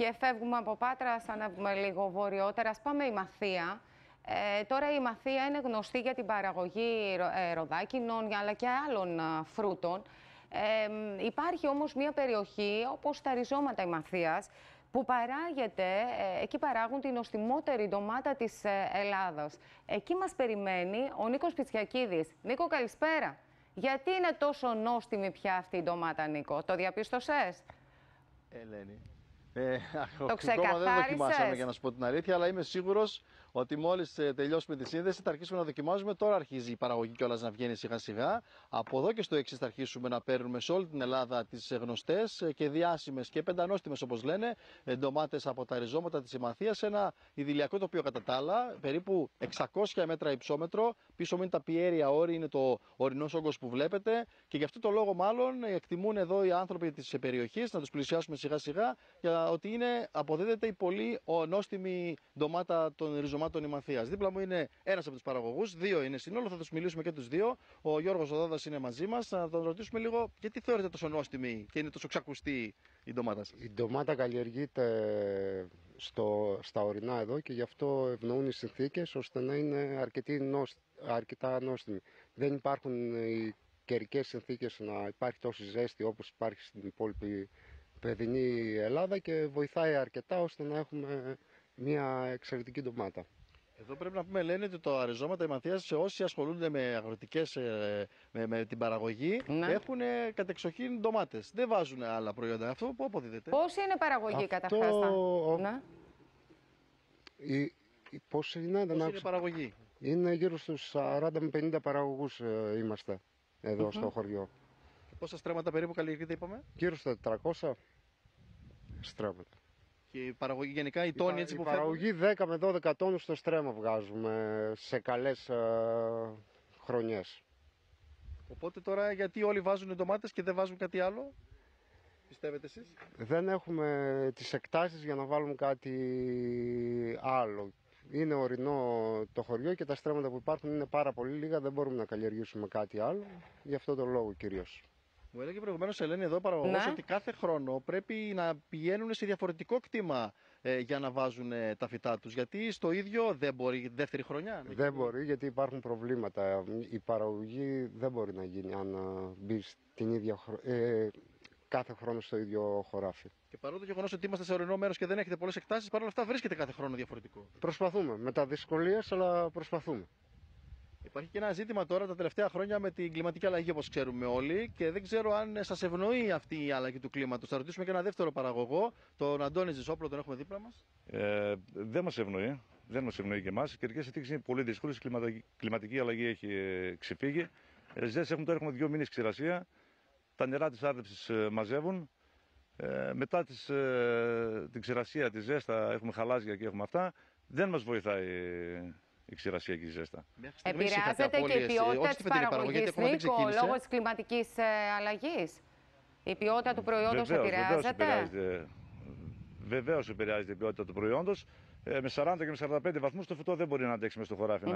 Και φεύγουμε από Πάτρας, ανέβουμε λίγο βορειότερα. Ας πάμε Ημαθία. Τώρα η Ημαθία είναι γνωστή για την παραγωγή ροδάκινων αλλά και άλλων φρούτων. Υπάρχει όμως μια περιοχή όπως τα ριζώματα Ημαθίας που παράγεται, εκεί παράγουν την νοστιμότερη ντομάτα της Ελλάδας. Εκεί μας περιμένει ο Νίκος Πιτσιακίδης. Νίκο, καλησπέρα. Γιατί είναι τόσο νόστιμη πια αυτή η ντομάτα, Νίκο? Το διαπίστωσες? Ελένη. Το Ακόμα δεν δοκιμάσαμε, ξεκαθάρισες? για να σου πω την αλήθεια, αλλά είμαι σίγουρος ότι μόλις τελειώσουμε τη σύνδεση θα αρχίσουμε να δοκιμάζουμε. Τώρα αρχίζει η παραγωγή κιόλας να βγαίνει σιγά σιγά. Από εδώ και στο εξής θα αρχίσουμε να παίρνουμε σε όλη την Ελλάδα τις γνωστές και διάσημες και πεντανόστιμες, όπως λένε, ντομάτες από τα ριζώματα της Ημαθίας σε ένα ιδηλιακό τοπίο κατά τα άλλα, περίπου 600 μέτρα υψόμετρο. Πίσω μου είναι τα πιέρια όρη, είναι το ορεινός όγκος που βλέπετε. Και γι' αυτό το λόγο, μάλλον, εκτιμούν εδώ οι άνθρωποι της περιοχής να τους πλησιάσουμε σιγά σιγά, για ότι αποδίδεται η πολύ νόστιμη ντομάτα των ριζωμάτων Ημαθίας. Δίπλα μου είναι ένας από τους παραγωγούς, δύο είναι συνόλου, θα τους μιλήσουμε και τους δύο. Ο Γιώργος Οδόδας είναι μαζί μας. Θα τον ρωτήσουμε λίγο γιατί θεωρείται τόσο νόστιμη και είναι τόσο ξακουστή η ντομάτα σας. Η ντομάτα καλλιεργείται στα ορεινά εδώ και γι' αυτό ευνοούν οι συνθήκες ώστε να είναι αρκετά νόστιμη. Δεν υπάρχουν οι καιρικές συνθήκες να υπάρχει τόση ζέστη όπως υπάρχει στην υπόλοιπη παιδινή Ελλάδα και βοηθάει αρκετά ώστε να έχουμε μια εξαιρετική ντομάτα. Εδώ πρέπει να πούμε, λένε, ότι τα ριζώματα Ημαθίας, σε όσοι ασχολούνται με αγροτικές, με την παραγωγή, έχουν κατεξοχήν ντομάτες. Δεν βάζουν άλλα προϊόντα. Αυτό που αποδίδεται? Πώς είναι παραγωγή καταρχάς? Πώς είναι, πώς είναι παραγωγή? Είναι γύρω στους 40 με 50 παραγωγούς είμαστε εδώ στο χωριό. Και πόσα στρέμματα περίπου καλλιεργείται, είπαμε? Γύρω στα 400 στρέμματα. Και η παραγωγή γενικά, οι τόνοι έτσι που φεύγουν? Η παραγωγή 10 με 12 τόνους στο στρέμμα βγάζουμε σε καλές χρονιές. Οπότε τώρα γιατί όλοι βάζουν ντομάτες και δεν βάζουν κάτι άλλο, πιστεύετε εσείς? Δεν έχουμε τις εκτάσεις για να βάλουμε κάτι άλλο. Είναι ορεινό το χωριό και τα στρέμματα που υπάρχουν είναι πάρα πολύ λίγα, δεν μπορούμε να καλλιεργήσουμε κάτι άλλο, γι' αυτό το λόγο κυρίως. Μου έλεγε προηγουμένως, Ελένη, εδώ παραγωγός, ότι κάθε χρόνο πρέπει να πηγαίνουν σε διαφορετικό κτήμα για να βάζουν τα φυτά τους. Γιατί στο ίδιο δεν μπορεί δεύτερη χρονιά? Δεν μπορεί, γιατί υπάρχουν προβλήματα. Η παραγωγή δεν μπορεί να γίνει αν μπει την ίδια κάθε χρόνο στο ίδιο χωράφι. Και παρόλο το γεγονός ότι είμαστε σε ορεινό μέρος και δεν έχετε πολλές εκτάσεις, παρόλα αυτά βρίσκεται κάθε χρόνο διαφορετικό. Προσπαθούμε. Με τα δυσκολίες, αλλά προσπαθούμε. Υπάρχει και ένα ζήτημα τώρα τα τελευταία χρόνια με την κλιματική αλλαγή, όπως ξέρουμε όλοι, και δεν ξέρω αν σας ευνοεί αυτή η αλλαγή του κλίματος. Θα ρωτήσουμε και ένα δεύτερο παραγωγό, τον Αντώνη Ζησόπουλο, τον έχουμε δίπλα μας. Δεν μας ευνοεί. Δεν μας ευνοεί και εμάς. Οι καιρικές συνθήκες είναι πολύ δύσκολες. Η κλιματική αλλαγή έχει ξεφύγει. Ζέστες έχουμε τώρα, έχουμε 2 μήνες ξηρασία. Τα νερά της άρδευσης μαζεύουν. Μετά την ξηρασία, τη ζέστα, έχουμε χαλάζια και έχουμε αυτά. Δεν μας βοηθάει η ξηρασία και η ζέστα. Επηρεάζεται και η ποιότητα της παραγωγής, Νίκο, λόγω της κλιματικής αλλαγής? Η ποιότητα του προϊόντος επηρεάζεται? Βεβαίως επηρεάζεται η ποιότητα του προϊόντος. Με 40 και με 45 βαθμούς το φυτό δεν μπορεί να αντέξει μέσα στο χωράφι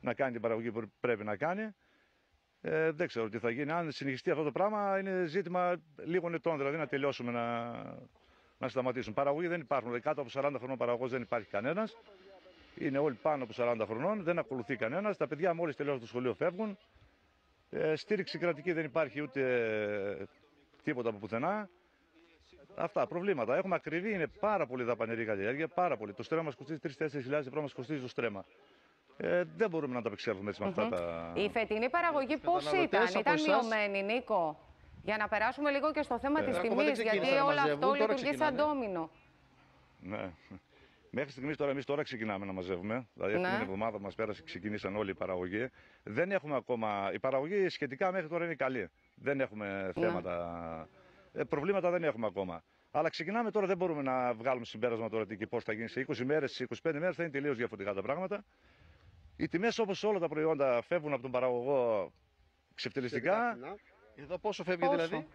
να κάνει την παραγωγή που πρέπει να κάνει. Δεν ξέρω τι θα γίνει. Αν συνεχιστεί αυτό το πράγμα, είναι ζήτημα λίγων ετών, δηλαδή να τελειώσουμε να σταματήσουν. Παραγωγή δεν υπάρχουν. Κάτω από 40 χρονών παραγωγός δεν υπάρχει κανένας. Είναι όλοι πάνω από 40 χρονών, δεν ακολουθεί κανένας. Τα παιδιά μόλις τελειώσουν το σχολείο φεύγουν. Στήριξη κρατική δεν υπάρχει ούτε τίποτα από πουθενά. Αυτά προβλήματα. Έχουμε ακριβή, είναι πάρα πολύ δαπανηρή καλλιέργεια. Πάρα πολύ. Το στρέμμα μας κοστίζει 3-4 ευρώ, μας κοστίζει το στρέμμα. Δεν μπορούμε να τα απεξέλθουμε έτσι με αυτά τα. Η φετινή παραγωγή πώς ήταν μειωμένη, Νίκο? Για να περάσουμε λίγο και στο θέμα της τιμής, γιατί όλο αυτό λειτουργεί σαν ντόμινο. Ναι. Μέχρι στιγμής εμείς τώρα ξεκινάμε να μαζεύουμε. Δηλαδή αυτή την εβδομάδα που μας πέρασε ξεκινήσαν όλοι οι παραγωγοί. Δεν έχουμε ακόμα. Η παραγωγή σχετικά μέχρι τώρα είναι καλή. Δεν έχουμε θέματα. Προβλήματα δεν έχουμε ακόμα. Αλλά ξεκινάμε τώρα, δεν μπορούμε να βγάλουμε συμπέρασμα τώρα τι και πώς θα γίνει. Σε 20 μέρες, σε 25 μέρες θα είναι τελείως διαφορετικά τα πράγματα. Οι τιμές, όπως όλα τα προϊόντα, φεύγουν από τον παραγωγό ξεφτελιστικά. Εδώ πόσο φεύγει δηλαδή?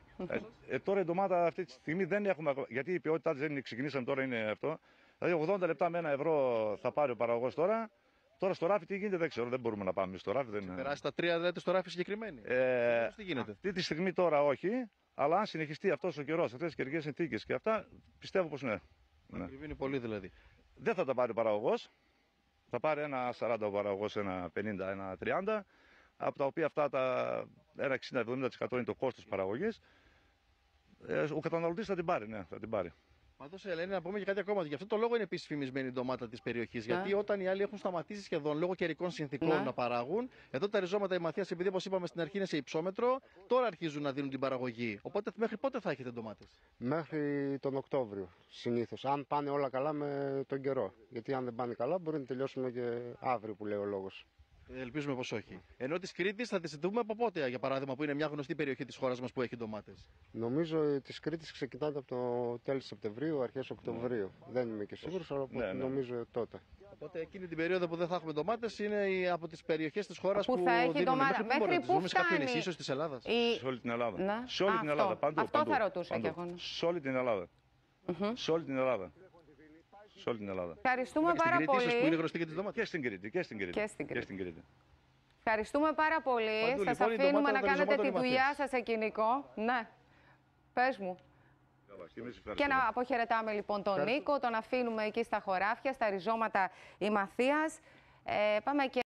Τώρα η ντομάτα αυτή τη στιγμή δεν έχουμε ακόμα. Γιατί η ποιότητά της δεν ξεκινήσαμε τώρα, είναι αυτό. Δηλαδή 80 λεπτά με 1 ευρώ θα πάρει ο παραγωγός τώρα Τώρα στο ράφι τι γίνεται δεν ξέρω, δεν μπορούμε να πάμε στο ράφι. Δεν... Περάσει τα 3 λέτε στο ράφι συγκεκριμένη. Τι γίνεται. Αυτή τη στιγμή τώρα όχι, αλλά αν συνεχιστεί αυτός ο καιρός, αυτές τις καιρικές συνθήκες και αυτά, πιστεύω πως ναι. Είναι πολύ δηλαδή. Δεν θα τα πάρει ο παραγωγός. Θα πάρει ένα 40 ο παραγωγός, ένα 50, ένα 30, από τα οποία αυτά ένα 60-70% είναι το κόστος παραγωγής. Ο καταναλωτής θα την πάρει, ναι, θα την πάρει. Πάντως, Ελένη, να πούμε και κάτι ακόμα. Γι' αυτό το λόγο είναι επίσης φημισμένη η ντομάτα της περιοχής. Γιατί όταν οι άλλοι έχουν σταματήσει σχεδόν λόγω καιρικών συνθήκων να παράγουν, εδώ τα ριζώματα η Μαθίας, επειδή όπως είπαμε στην αρχή είναι σε υψόμετρο, τώρα αρχίζουν να δίνουν την παραγωγή. Οπότε μέχρι πότε θα έχετε ντομάτες? Μέχρι τον Οκτώβριο συνήθως. Αν πάνε όλα καλά με τον καιρό. Γιατί αν δεν πάνε καλά, μπορεί να τελειώσουμε και αύριο που λέει ο λόγος. Ελπίζουμε πως όχι. Ενώ της Κρήτης θα τη ζητούμε από πότε, για παράδειγμα, που είναι μια γνωστή περιοχή της χώρας μας που έχει ντομάτες? Νομίζω της Κρήτης ξεκινάται από το τέλος Σεπτεμβρίου, αρχές Οκτωβρίου. Δεν είμαι και σίγουρος, αλλά νομίζω τότε. Οπότε εκείνη την περίοδο που δεν θα έχουμε ντομάτες είναι από τις περιοχές της χώρας που θα έχει δίνουν. ντομάτα. Μέχρι πού φτάνει? Σε κάποιο νησί ίσως της Ελλάδας? Σε όλη την Ελλάδα. Ναι. Σε όλη την Ελλάδα. Παντού. Αυτό παντού, θα ρωτούσα παντού. κι εγώ. Σε όλη την Ελλάδα. Σε όλη την Ελλάδα. Σε όλη την Ελλάδα. Ευχαριστούμε πάρα στην Κρήτη, ίσως, που είναι πολύ. γνωστή για τις ντομάτες. Και στην Κρήτη. Και στην Κρήτη. Και στην Κρήτη. Και στην Κρήτη. Ευχαριστούμε πάρα πολύ. Παντού, Σας λοιπόν, η αφήνουμε ντομάτα να των κάνετε τη ριζωμάτων δουλειά Μαθίας. σας εκκοινικό. Ναι. Πες μου. Και να αποχαιρετάμε λοιπόν τον Νίκο, τον αφήνουμε εκεί στα χωράφια, στα ριζώματα η Μαθίας. Πάμε και